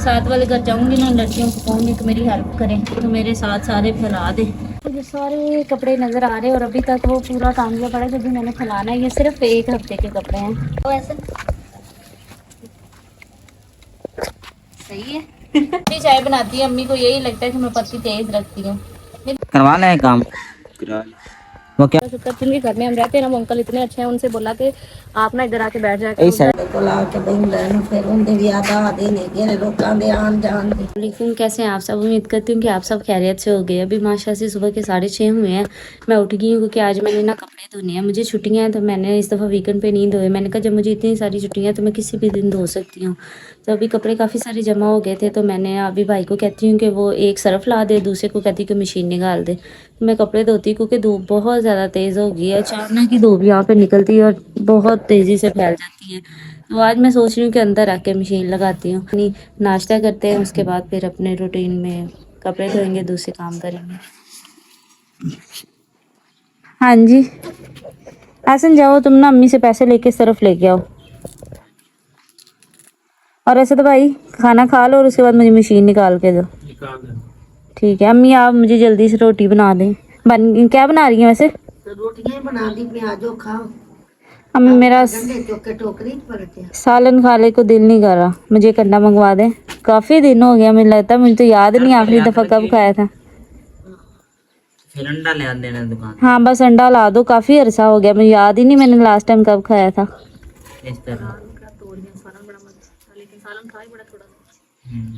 साथ वाले घर जाऊंगी ना, लड़कियों को कहूँगी कि मेरी हेल्प करें, तो मेरे साथ सारे फैला दे। तो ये सारे कपड़े नज़र आ रहे हैं और अभी तक वो पूरा काम किया पड़ा जब भी मैंने फैलाना है। ये सिर्फ 1 हफ्ते के कपड़े हैं। तो ऐसे सही है। अम्मी चाय बनाती है, अम्मी को यही लगता है कि मैं पत्ती तेज रखती हूँ। करवा लें काम, करा लें। वो क्या जिनके घर में हम रहते हैं ना, वो अंकल इतने अच्छे हैं, उनसे बोला कि आप ना इधर आके बैठ जाए लेकिन कैसे हैं आप सब? उम्मीद करती हूँ कि आप सब खैरियत से हो गए। अभी माशा से सुबह के 6:30 हुए हैं। मैं उठ गई हूँ क्योंकि आज मैंने ना कपड़े धोने हैं। मुझे छुट्टियाँ हैं तो मैंने इस दफ़ा वीकेंड पे नहीं धोए। मैंने कहा जब मुझे इतनी सारी छुट्टियाँ हैं तो मैं किसी भी दिन धो सकती हूँ। तो अभी कपड़े काफ़ी सारे जमा हो गए थे, तो मैंने अभी भाई को कहती हूँ कि वो एक सरफ ला दे, दूसरे को कहती हूँ कि मशीन निकाल दे। तो मैं कपड़े धोती क्योंकि धूप बहुत ज़्यादा तेज़ हो गई है। अचानक की धूप यहाँ पर निकलती है और बहुत तेज़ी से फैल जाती है। तो आज मैं सोच रही हूँ कि अंदर आके मशीन लगाती हूँ। नहीं, नाश्ता करते हैं, उसके बाद फिर अपने रूटीन में कपड़े धोएंगे, दूसरे काम करेंगे। हाँ जी आसन, जाओ तुम ना अम्मी से पैसे लेके सरफ लेके आओ। और ऐसे तो भाई खाना खा लो और उसके बाद मुझे मशीन निकाल के दो। ठीक है अम्मी, आप मुझे जल्दी से रोटी बना दें। क्या बना रही हैं वैसे? रोटियां बना दी, प्याजो खाओ। अम्मी मेरा टोकरी पर सालन खाने को दिल नहीं कर रहा, मुझे एक अंडा मंगवा दें। काफ़ी दिन हो गया, मुझे लगता है, मुझे तो याद नहीं आखिरी दफ़ा कब खाया था। फिर अंडा ले देना दुकान। हाँ बस अंडा ला दो, काफ़ी अरसा हो गया, मुझे याद ही नहीं मैंने लास्ट टाइम कब खाया था। इस तरह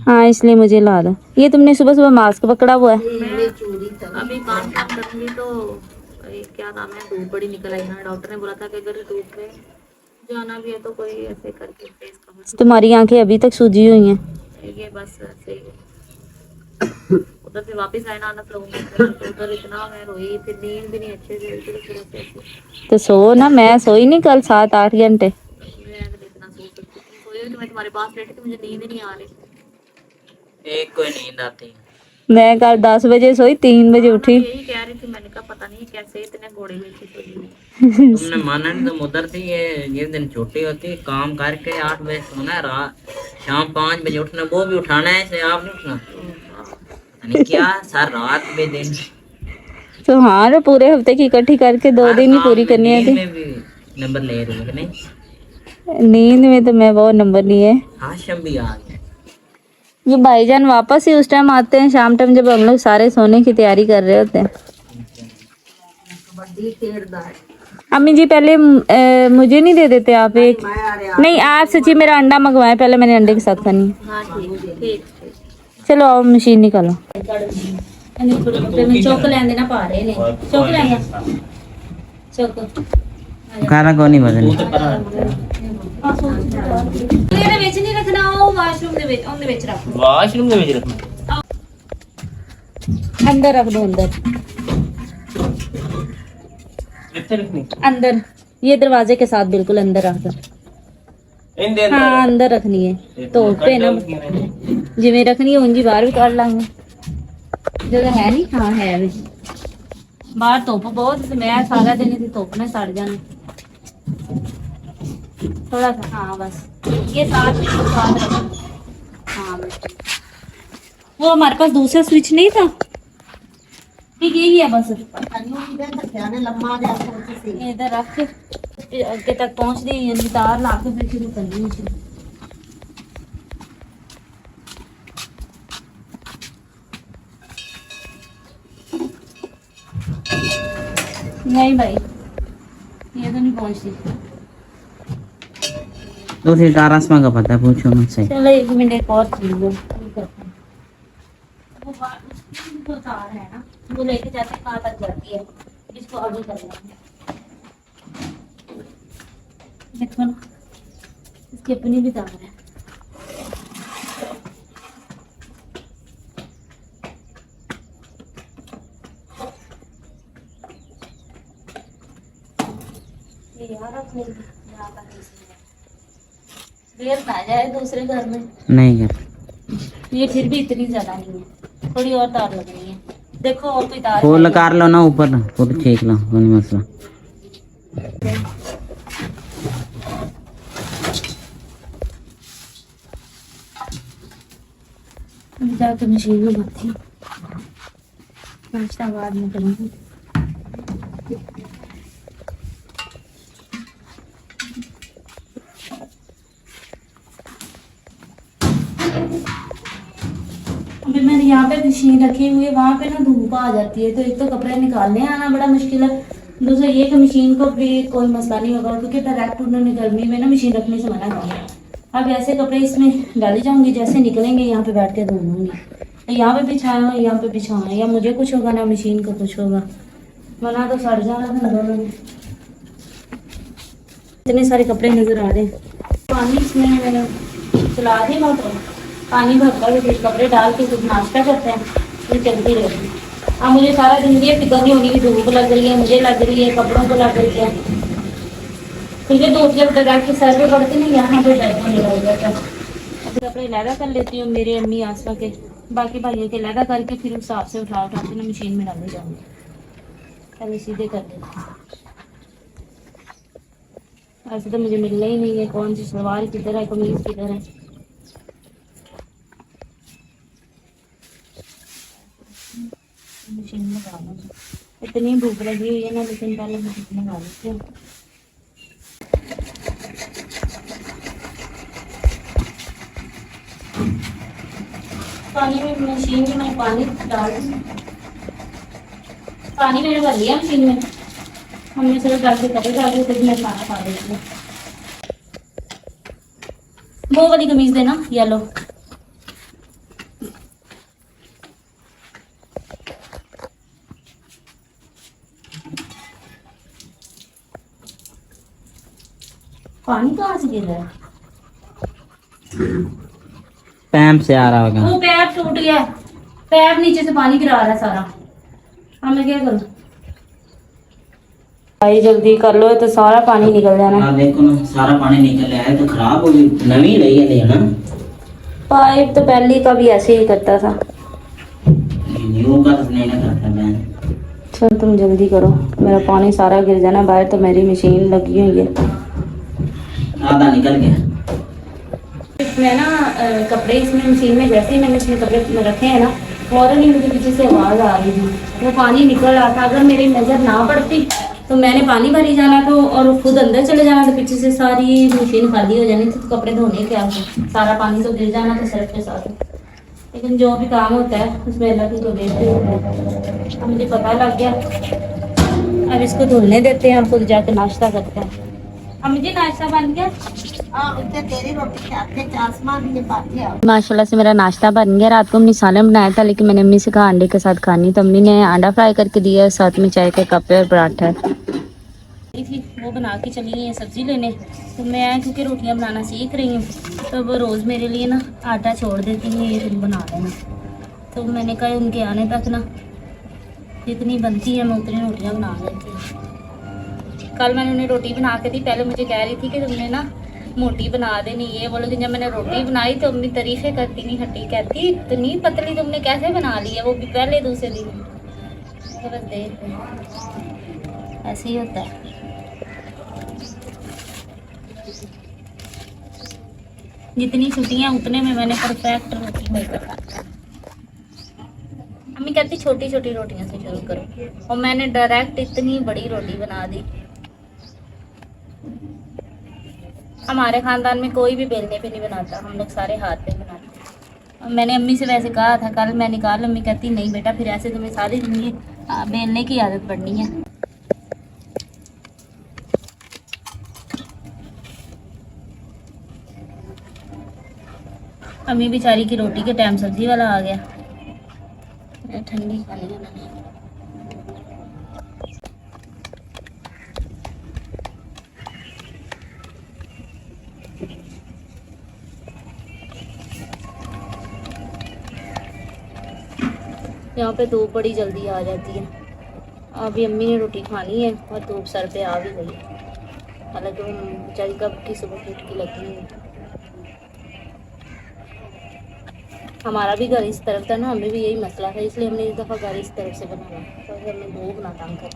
हाँ इसलिए मुझे ला दो। ये तुमने सुबह सुबह मास्क पकड़ा हुआ है। अभी काम करूंगी तो क्या नाम है, धूप बड़ी निकल आई ना। डॉक्टर ने बोला था कि अगर धूप में जाना भी है तो कोई ऐसे करके फेस कवर। तुम्हारी आंखें अभी तक सूजी हुई हैं। ये बस ऐसे ही उधर से वापस आए ना आना फ्लो में, तो उधर इतना मैं रोई, फिर नींद भी नहीं अच्छे से। तो सो ना, मैं सोई नहीं कल 7-8 घंटे। मैं इतना सो सकती थी, सोई तो मैं तुम्हारे पास बैठी थी, मुझे नींद नहीं आ रही। एक कोई नींद आती। मैं कल 10 बजे सोई, 3 बजे उठी। यही कह रही थी, मैंने कहा पता नहीं कैसे इतने घोड़े में थी। तुमने माना नहीं, तुम उधर थी। ये दिन छुट्टी होती, काम करके 8 बजे सोना है, रात शाम 5 बजे उठना। वो भी उठाना है इसे, आप नहीं उठना। नहीं क्या सर रात में दिन तो हाँ तो पूरे हफ्ते की इकट्ठी करके 2 दिन ही पूरी करनी है थी। में भी नंबर ले रही है नहीं? नींद में तो मैं बहुत नंबर लिए। हाशम भी आ गया। ये भाईजान वापस ही उस टाइम आते हैं शाम टाइम, जब हम लोग सारे सोने की तैयारी कर रहे होते हैं। अम्मी जी पहले मुझे नहीं दे देते आप एक? नहीं आप सच्ची मेरा अंडा मंगवाए, पहले मैंने अंडे के साथ खानी है। हाँ ठीक। चलो आओ मशीन निकालो। चौक लेंदे ना पा रहे ने, चौक लेंगा चौक खाना को नहीं बदल ਇਹਦੇ ਵਿੱਚ ਨਹੀਂ ਰੱਖਣਾ, ਉਹ ਵਾਸ਼ਰੂਮ ਦੇ ਵਿੱਚ, ਉਹਦੇ ਵਿੱਚ ਰੱਖ। वाशरूम में भी रखना। अंदर रख दो, अंदर कितने रखनी? अंदर, ये दरवाजे के साथ बिल्कुल अंदर रख दो। हाँ अंदर रखनी है, तो पे ना जिवें रखनी है उंजी बाहर भी काट लांगे। जगह है नहीं? हाँ है भी। बाहर धुप बहुत, मैं सारा दिन इसी धुप में सड़ जाना। थोड़ा सा हाँ बस, ये साथ रखो। हाँ वो हमारे पास दूसरा स्विच नहीं था, ठीक यही है बस। इधर रख के आगे तक पहुँच दी, तार ला के फिर शुरू करनी है। नहीं भाई ये तो नहीं पहुँचती। दूसरी तार आसमां का पता पूछो मुझसे। चलो 1 मिनट एक और चीज वो तार है ना, वो लेके जाते हैं कहाँ तक जाती है, इसको आगे करना है। देखो ना इसकी अपनी भी तार है। यार अपने देर ना जाए दूसरे घर में। नहीं कर, ये फिर भी इतनी ज्यादा नहीं है, थोड़ी और तार लगनी है। देखो और कोई तार फूल कर लो ना ऊपर, फूल छेक लो, कोई मसला। अभी जाकर मशीन में भरती हूँ, नाश्ता बाद में करूँगी। अभी मैंने यहाँ पे मशीन रखी हुई है, वहाँ पे ना धूप आ जाती है, तो एक तो कपड़े निकालने आना बड़ा मुश्किल है, दूसरा ये कि मशीन को भी कोई मसला नहीं होगा, क्योंकि डायरेक्ट उन्होंने गर्मी में ना मशीन रखने से मना किया। अब ऐसे कपड़े इसमें डाली जाऊंगी, जैसे निकलेंगे यहाँ पे बैठ के धो लूँगी। यहाँ पे बिछाया हो, यहाँ पे बिछाना, या मुझे कुछ होगा ना मशीन को कुछ होगा, वरना तो सड़ जाना था दोनों में। इतने सारे कपड़े नजर आ रहे हैं। पानी इसमें मैंने चला दी मोटर, पानी भरता है, फिर कपड़े डाल के कुछ नाश्ता करते हैं, फिर चलती रहती है। अब मुझे सारा दिन ये फिक्र नहीं होगी, धूप लग रही है, मुझे लग रही है, कपड़ों को लग रही है, फिर ये धूप जब डाल के सर पे पड़ती नहीं, यहाँ पे बैठ के लग जाता है। अब कपड़े लहदा कर लेती हूँ मेरे अम्मी आसपा के, बाकी भाइयों के लहदा करके फिर उस हिसाब से उठा के ना मशीन में डाले जाऊँगी। पहले सीधे कर देती हूँ। ऐसे तो मुझे मिलना ही नहीं है, कौन सी सलवार किधर है, कमीज किधर है। मशीन में डालना, इतनी भूख लगी हुई है ना, लेकिन पहले मशीन में डाल लेती हूँ। पानी में मशीन में मैंने पानी डाल दिया, पानी मैंने भर लिया मशीन में, हमने सिर्फ डाल के कपड़े डाल के फिर मैं खाना खा देती हूँ। वो वाली कमीज देना येलो। पानी कहाँ से गिर रहा है? पैप से आ रहा होगा। वो पैप टूट गया, पैप नीचे से पानी गिरा रहा है सारा। अब मैं क्या करूँ? भाई जल्दी कर लो, तो सारा पानी निकल जाना। हाँ देखो ना, सारा पानी निकल आया, तो खराब हो गई, नवी लगी है ना। पाइप तो पहले का भी ऐसे ही करता था। न्यू का तो नहीं ना करता मैं। चल तुम जल्दी करो, मेरा पानी सारा गिर जाना बाहर, तो मेरी मशीन लगी हुई है। आधा निकल गया। मैं ना कपड़े इसमें मशीन में, जैसे ही मैंने इसमें कपड़े रखे हैं ना, फौरन ही मुझे पीछे से आवाज़ आ रही थी, वो पानी निकल रहा था। अगर मेरी नज़र ना पड़ती तो मैंने पानी भरी जाना था और खुद अंदर चले जाना था, पीछे से सारी मशीन खाली हो जानी थी, तो कपड़े धोने के आगे सारा पानी तो गिर जाना था सर्फ के साथ। लेकिन जो भी काम होता है उसमें अल्लाह की तो देखते होते। अब मुझे पता लग गया, अब इसको धुलने देते हैं, हम खुद जाकर नाश्ता करते हैं। अब मुझे नाश्ता बन गया। उत्ते तेरी रोटी खाते आसमान में पाते आओ। माशाल्लाह से मेरा नाश्ता बन गया। रात को हमने सालन बनाया था, लेकिन मैंने अम्मी से कहा अंडे के साथ खानी, तो अम्मी ने अंडा फ्राई करके दिया, साथ में चाय के कप और पराठा थी, वो बना के चली गई है सब्जी लेने। तो मैं क्योंकि रोटियां बनाना सीख रही हूँ, तो वो रोज़ मेरे लिए ना आटा छोड़ देती हैं, ये तुम बना लेना। तो मैंने कहा उनके आने तक ना जितनी बनती है मैं उतनी रोटियाँ बना लेती हूँ। कल मैंने उन्हें रोटी बना के दी, पहले मुझे कह रही थी कि तुमने ना मोटी बना देनी, ये बोलो कि जब मैंने रोटी बनाई तो अम्मी तारीफें करती नहीं हटी, कहती इतनी पतली तुमने कैसे बना ली है, वो भी पहले दूसरे दिन। तो बस देख ऐसे ही होता है। जितनी छुट्टियां उतने में मैंने परफेक्ट रोटी मेकर कर। अम्मी कहती छोटी छोटी रोटियां से शुरू करो, और मैंने डायरेक्ट इतनी बड़ी रोटी बना दी। हमारे खानदान में कोई भी बेलने पे नहीं बनाता, हम लोग सारे हाथ पे बनाते हैं। और मैंने अम्मी से वैसे कहा था, कल मैं निकाल, अम्मी कहती नहीं बेटा फिर ऐसे तुम्हें सारी जिंदगी बेलने की आदत पड़नी है। अम्मी बेचारी की रोटी के टाइम सब्जी वाला आ गया, ठंडी खाने का नहीं। यहाँ पे धूप बड़ी जल्दी आ जाती है। अभी अम्मी ने रोटी खानी है और धूप सर पे आ भी गई, हालांकि वो बेचारी कब की सुबह की उठ लगी है। हमारा भी घर इस तरफ था ना, हमें भी यही मसला था, इसलिए हमने इस दफ़ा घर इस तरफ से बनाना, तो हमने धूप ना तंग कर।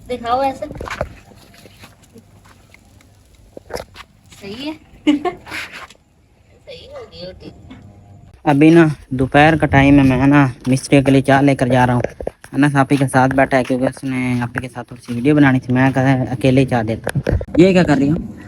दिखाओ ऐसे सही है सही हो गई रोटी। अभी ना दोपहर का टाइम है, मैं ना मिस्त्री के लिए चाय लेकर जा रहा हूँ। अनस आप ही के साथ बैठा है क्योंकि उसने आप ही के साथ थोड़ी सी वीडियो बनानी थी, मैं कहा अकेले ही चाय देता। ये क्या कर रही हूँ?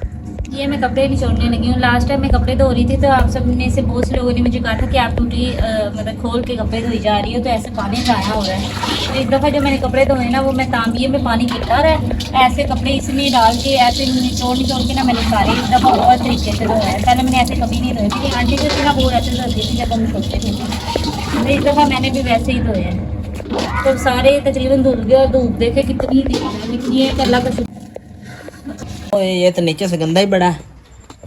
ये मैं कपड़े निचोड़ने लगी हूँ। लास्ट टाइम मैं कपड़े धो रही थी तो आप सब ने से बहुत से लोगों ने मुझे कहा था कि आप टूटी मतलब खोल के कपड़े धोई जा रही हो तो ऐसे पानी जाया हो रहा है। तो इस दफ़ा जब मैंने कपड़े धोए ना वो मैं तांबिये में पानी गिरता रहा है, ऐसे कपड़े इसमें डाल के ऐसे निचोड़ निचोड़ के ना मैंने सारे इस दफ़ा बहुत तरीके से धोया है। पहले मैंने ऐसे कभी नहीं धोए थे, आंटी जो थी ना वो ऐसे धोती थी जब हम छोटे थे, तो इस दफ़ा मैंने भी वैसे ही धोए हैं। तो सारे तकरीबन धुल गए और धूप देखे कितनी थी, लेकिन ये अल्लाह का शुक्र। ये तो नीचे से गंदा ही बड़ा है।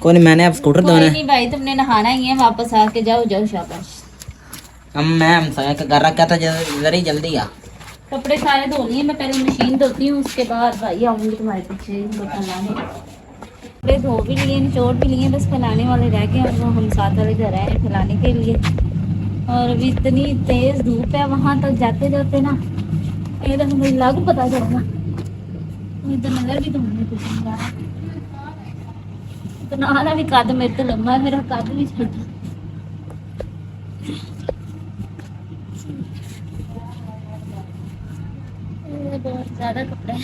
कोई नहीं, मैंने अब स्कूटर धोना कोई है। नहीं भाई, तुमने नहाना ही है, वापस आके जाओ जाओ शाबाश। मैं हमसाया का घर रखा था, जरा जल्दी आ। कपड़े सारे धो लिए, मैं पहले मशीन धोती हूँ उसके बाद भाई आऊँगी तुम्हारे पीछे इनको फैलाने। कपड़े धो भी लिए, निचोड़ भी लिए, बस फैलाने वाले रह गए और वो हम साथ वाले घर आए हैं फैलाने के लिए। और अभी इतनी तेज़ धूप है, वहाँ तक जाते जाते ना एकदम मुझे लागू पता चलेगा। इधर नजर भी तो मुझे कुछ नहीं आ रहा, तो नहाना भी कद मेरे तो लम्बा है, मेरा कद भी छोटा। बहुत ज्यादा कपड़े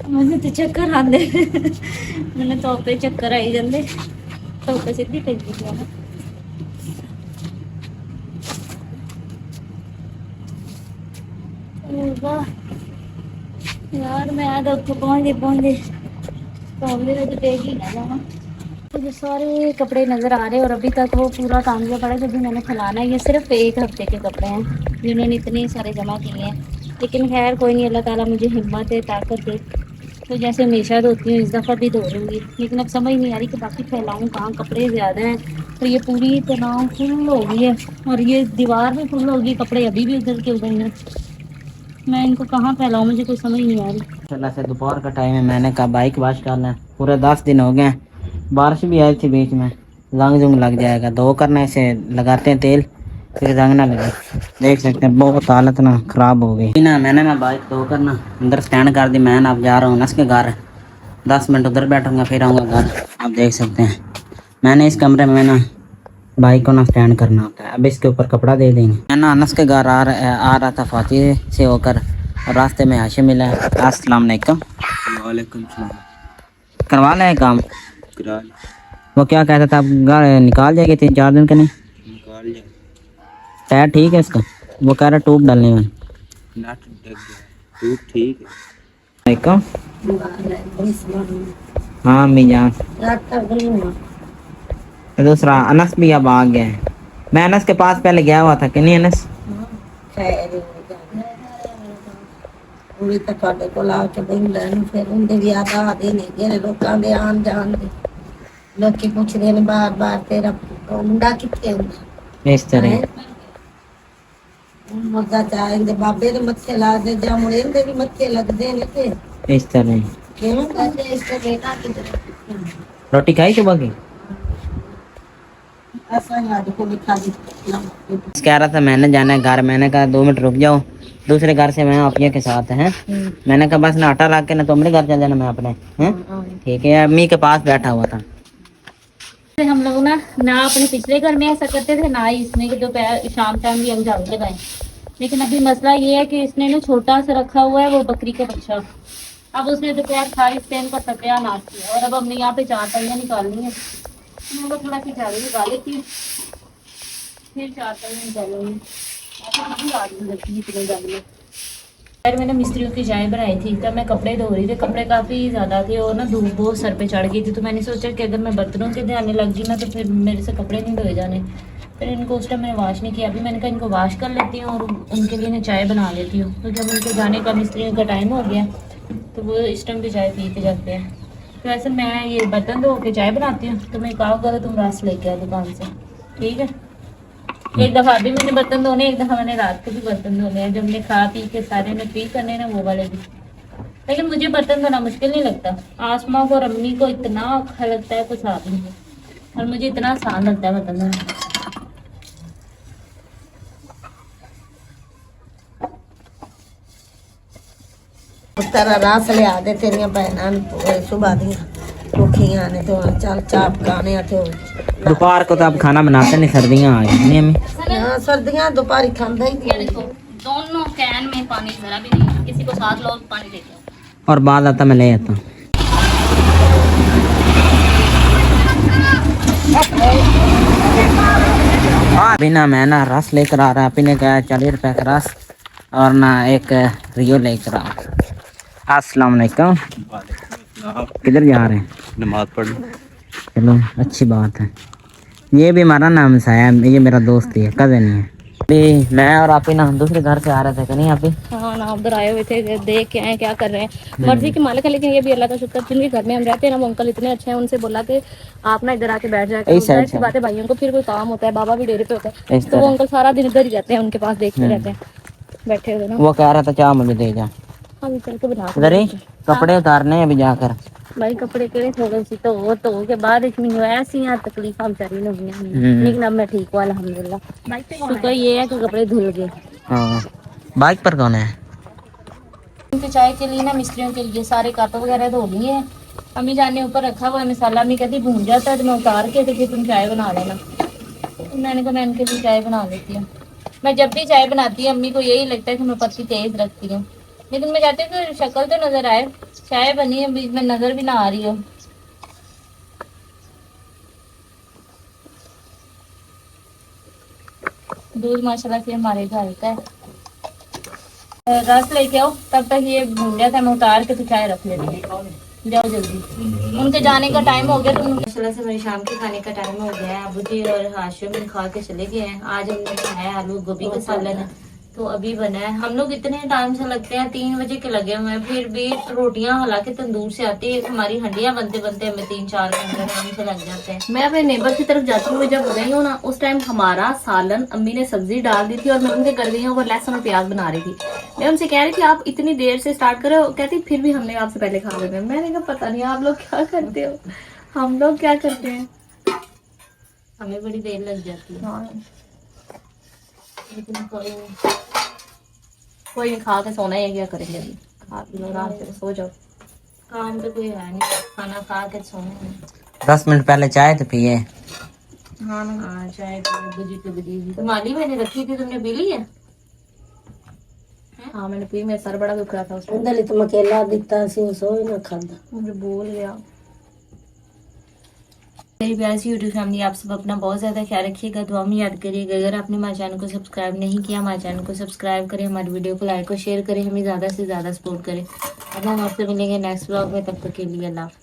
मुझे तो चक्कर आते मैंने धोपे चक्कर आई जाते, धोपे सीधी पैंती थी ना। यार मैं आज उत्थे पहुंच गई तो टेक ही ना जाना। मुझे सारे कपड़े नज़र आ रहे हैं और अभी तक वो पूरा काम किया पड़ा जब भी मैंने फैलाना है। ये सिर्फ एक हफ्ते के कपड़े हैं जिन्होंने इतने सारे जमा किए हैं, लेकिन खैर कोई नहीं, अल्लाह ताला मुझे हिम्मत है, ताकत दे। तो जैसे हमेशा धोती हूँ इस दफ़ा भी धो लूँगी, लेकिन अब समझ नहीं आ रही कि बाकी फैलाऊँ कहाँ। कपड़े ज़्यादा हैं तो ये पूरी तरह फुल हो गई है और ये दीवार भी फुल हो गई, कपड़े अभी भी उधर के उधर हैं। मैं इनको कहाँ फैलाऊँ, मुझे कोई समझ नहीं आ रही। चला से दोपहर का टाइम है, मैंने कहा बाइक वॉश करना है। पूरे 10 दिन हो गए, बारिश भी आई थी बीच में, जंग जुंग लग जाएगा। धो करना इसे लगाते हैं तेल, फिर जंग ना लगे। देख सकते हैं बहुत हालत ना ख़राब हो गई ना। मैंने ना बाइक धो कर ना अंदर स्टैंड कर दी। मैं ना अब जा रहा हूँ नस के घर, 10 मिनट उधर बैठूँगा फिर आऊँगा घर। आप देख सकते हैं मैंने इस कमरे में ना बाइक को ना स्टैंड करना होता है। अब इसके ऊपर कपड़ा दे देंगे। मैं ना अनस के घर आ रहा था फाती से होकर और रास्ते में हाशिम मिला। अस्सलाम वालेकुम। वालेकुम सलाम। करवा लें काम? करा वो क्या कहता था, अब गाड़ी निकाल जाएगी 3-4 दिन के नहीं? निकाल ले। टायर ठीक है इसका? वो कह रहा ट्यूब डालने में। नट डग गया, ट्यूब ठीक है। वालेकुम। हाँ अम्मी जान। दूसरा अनस भी अब आ गया है। मैं अनस के पास पहले गया हुआ था कि नहीं अनस? पूरी तो ਤੁਹਾਡੇ ਕੋਲ ਆ ਕੇ ਬੈਠੇ ਨੇ, ਫਿਰ ਉਹਦੇ ਵੀ ਆਦਾ ਦੇਣੇ ਜਿਹੜੇ ਲੋਕਾਂ ਦੇ ਆਣ ਜਾਣ ਦੇ ਲੋਕੀ ਪੁੱਛਦੇ ਨੇ ਬਾਰ-ਬਾਰ ਤੇਰਾ ਮੁੰਡਾ ਕਿੱਥੇ ਹੁੰਦਾ इस तरह ਮੁਰਦਾ ਚਾਹੇ ਦੇ ਬਾਬੇ ਦੇ ਮੱਥੇ ਲੱਗਦੇ ਜਾਂ ਮੁੰਡੇ ਦੇ ਵੀ ਮੱਥੇ ਲੱਗਦੇ ਨੇ ਤੇ इस तरह ਕਿਉਂ ਕਹਿੰਦੇ ਇਸ ਤੇ ਬੇਟਾ ਕਿਧਰ रोटी खाई सुबह की? ऐसा ही आज को लिखा दी कह रहा था मैंने जाना है घर। मैंने कहा 2 मिनट रुक जाओ, दूसरे घर से मैं अपिया के साथ हैं। मैंने कहा बस ना आटा ला के ना तुमने घर चल जाना, मैं अपने हैं ठीक है। अम्मी के पास बैठा हुआ था। हम लोग ना अपने पिछले घर में ऐसा करते थे, ना ही इसमें कि दोपहर शाम टाइम भी हम झाड़ू लगाएं। लेकिन अभी मसला ये है कि इसने ना छोटा सा रखा हुआ है वो बकरी का बच्चा। अब उसने दोपहर खाई स्टेन का सत्यानाश किया और अब हमने यहाँ पे 4 पहियाँ निकालनी है। मैं वो थोड़ा सी झाड़ू निकाल लेती हूँ, फिर 4 पहियाँ निकालूंगी। यार मैंने मिस्त्रियों की चाय बनाई थी तब मैं कपड़े धो रही थी, कपड़े काफ़ी ज़्यादा थे और ना धूप बहुत सर पे चढ़ गई थी। तो मैंने सोचा कि अगर मैं बर्तनों के ध्यान लग गई ना तो फिर मेरे से कपड़े नहीं धोए जाने। फिर इनको उस टाइम मैंने वॉश नहीं किया। अभी मैंने कहा इनको वॉश कर लेती हूँ और उनके लिए ना चाय बना लेती हूँ। तो जब उनके जाने का मिस्त्रियों का टाइम हो गया तो वो इस टाइम भी चाय पीते जाते हैं। तो ऐसे मैं ये बर्तन धो के चाय बनाती हूँ, तो मैं कहा करो तुम रस लेके आओ दुकान से, ठीक है। एक दफ़ा अभी मैंने बर्तन धोने, एक दफ़ा मैंने रात को भी बर्तन धोने हैं। जब हमने खा पी के सारे ने पी करने ना वो वाले भी। लेकिन मुझे बर्तन धोना मुश्किल नहीं लगता। आसमा को और अम्मी को इतना अच्छा लगता है कुछ साथ नहीं, और मुझे इतना आसान लगता है बर्तन धोना। तेरा रस लिया दे तेरिया भैन सुबह दी भूखियां ने तो चल चाप खाने तो दोपहर को तो आप खाना बनाते नहीं, सर्दियाँ आ गई नहीं हमें। हाँ सर्दियां दोपहर खांदा ही ये देखो दोनों कैन में पानी जरा भी नहीं है, किसी को साथ लो पानी लेके आओ। और बाद आता मैं ले आता हूँ। अभी ना मैं ना रस लेकर आ रहा, अभी ने कहा 40 रुपए का रस और ना एक रियो लेकर आ। अस्सलाम वालेकुम। किधर जा रहे हैं? नमाज पढ़। चलो अच्छी बात है। ये भी हमारा नाम सा है, ये मेरा दोस्त ही है, कज़न ही है। अभी मैं और आप ही ना दूसरे घर से आ रहे थे कि नहीं? आप ही हाँ ना उधर आए हुए थे, देख के आए क्या कर रहे हैं। मर्जी के मालिक है, लेकिन ये भी अल्लाह का शुक्र जिनके घर में हम रहते हैं ना वो अंकल इतने अच्छे हैं, उनसे बोला कि आप ना इधर आके बैठ जाए। ऐसी बातें भाइयों को फिर कोई काम होता है, बाबा भी डेरे पे होता है, तो वो अंकल सारा दिन इधर ही रहते हैं, उनके पास देखते रहते हैं बैठे हुए ना। वो कह रहा था चाह मुझे दे जा। हम चल के बना इधर ही कपड़े उतारने अभी जाकर। भाई कपड़े के थोड़े सी तो के बाद इतनी ऐसी यहाँ तकलीफ बेचारी ने हुई हैं, लेकिन अब मैं ठीक हूँ अल्हम्दुलिल्लाह। शुक्र ये है कि कपड़े धुल गए। हाँ बाइक पर कौन है? उनके चाय के लिए ना मिस्त्रियों के लिए सारे कप वगैरह धो लिए हैं। अम्मी जान ने ऊपर रखा हुआ है मसाला, अम्मी कहती भून जाता है तो मैं उतार के तो फिर तुम चाय बना लेना। तो मैंने कहा मैं इनके लिए चाय बना लेती हूँ। मैं जब भी चाय बनाती हूँ अम्मी को यही लगता है कि मैं पत्ती तेज रखती हूँ, लेकिन मैं चाहती हूँ कि शक्ल तो नजर आए, चाय बनी है बीच में नजर भी ना आ रही हो। दूध माशाल्लाह से हमारे घर का है। रस लेके आओ, तब तक ये भून जाता है, मैं उतार के तो चाय रख लेती हूँ। जाओ जल्दी, उनके जाने का टाइम हो गया। तो माशाल्लाह से मेरे शाम के खाने का टाइम हो गया है। अबू जी और हाशिम खा के चले गए हैं। आज हमने खाया आलू गोभी का सालन है, तो अभी बना है। हम लोग इतने टाइम से लगते हैं, 3 बजे के लगे हुए हैं, फिर भी रोटियां हालांकि तंदूर से आती है, हमारी हंडियां बनते बनते हमें 3-4 घंटे आराम से लग जाते हैं। मैं अपने नेबर की तरफ जाती हूँ, जब गई हूँ ना उस टाइम हमारा सालन अम्मी ने सब्जी डाल दी थी और मैं उनके घर गई हूँ, वो लहसुन और प्याज बना रही थी। मैं उनसे कह रही थी आप इतनी देर से स्टार्ट करो, कहती फिर भी हमने आपसे पहले खा लेते हैं। मैंने कहा पता नहीं आप लोग क्या करते हो, हम लोग क्या करते हैं, हमें बड़ी देर लग जाती है। हाँ लेकिन कोई नहीं, खा के सोना है, क्या करेंगे अभी, खा पी लो आराम से सो जाओ, काम तो कोई है नहीं, खाना खा के सोना है। 10 मिनट पहले चाय तो पिए। हाँ हाँ चाय माली मैंने रखी थी, तुमने पी ली है? हाँ मैंने पी, मेरा सर बड़ा दुख रहा था उसमें, उधर तो मकेला दिता सी सो ही ना खादा, मुझे बोल गया। मेरी प्यारी सी यूट्यूब फैमिली, आप सब अपना बहुत ज़्यादा ख्याल रखिएगा, दुआ में याद करिएगा। अगर आपने हमारे चैनल को सब्सक्राइब नहीं किया, हमारे चैनल को सब्सक्राइब करें, हमारी वीडियो को लाइक और शेयर करें, हमें ज़्यादा से ज़्यादा सपोर्ट करें। अब हम आपसे मिलेंगे नेक्स्ट व्लॉग में, तब तक के लिए अल्लाह।